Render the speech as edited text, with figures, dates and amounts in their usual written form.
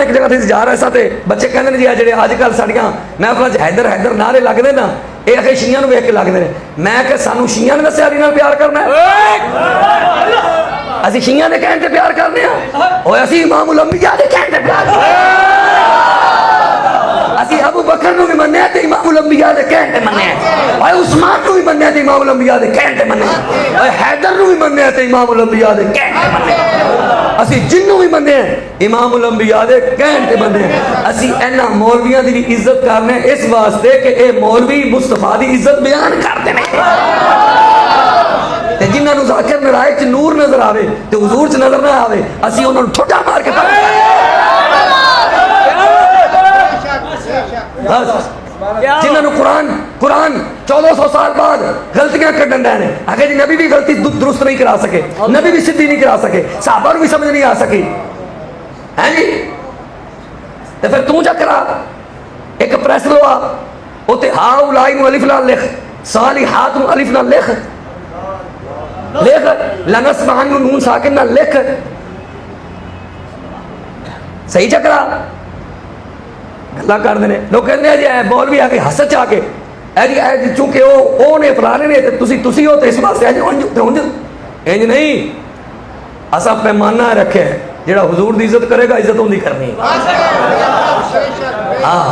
मैं एक जगह जा रहा था, बच्चे कहते जी जो अजकल साड़ियाँ मैं कहा हैदर हैदर नारे लगते ना, ये आखे शियां वेख के लगते हैं। मैं क्या सानू शियां ने दस्या अली नाल प्यार करना है? असी शियां के कहने से प्यार करने और असी इमामुल अंबिया के कहने से प्यार असी अबू बकर नूं भी मन्निया ते इमामुल अंबिया दे कहने ते मन्निया, ओए उस्मान नूं भी मन्निया ते इमामुल अंबिया दे कहने ते मन्निया, ओए हैदर नूं भी मन्निया ते इमामुल अंबिया दे कहने ते मन्निया। असी जिन्नू भी मन्निया इमामुल अंबिया दे कहने ते मन्निया। असी इन्हां मौलवियां दी भी इज्जत करने इस वास्ते कि ए मौलवी मुस्तफा दी इज्जत बयान करदे ने, ते जिन्हां नूं ज़ाकिर नारायण च नूर नजर आवे ते हुजूर च नजर ना आवे, असी उन्हां नूं ठुड्डा मार के जिन्होंने कुरान कुरान 1400 साल बाद गलतियां कढ़न डे ने, आगे जी नबी भी गलती दुरुस्त नहीं करा सके, नबी भी सिद्धि नहीं करा सके, साहबा भी समझ नहीं आ सकी है जी। तो फिर तू जा करा एक प्रेस लवा उते हा उलाई नूं अलिफ नाल लिख, सालिहात नूं अलिफ नाल लिख, लिख लनस्मान नूं नून साकिन नाल लिख, सही चकरा गल्लां करदे ने। लोग कहंदे आ जी मौलवी आके हस च आके जी चूंकि वो ने फलाने ने तुसी हो तो इस वास्ते उंज इंज नहीं, असा पैमाना रखे जिहड़ा हुजूर दी इज्जत करेगा इज्जत उंदी करनी। हाँ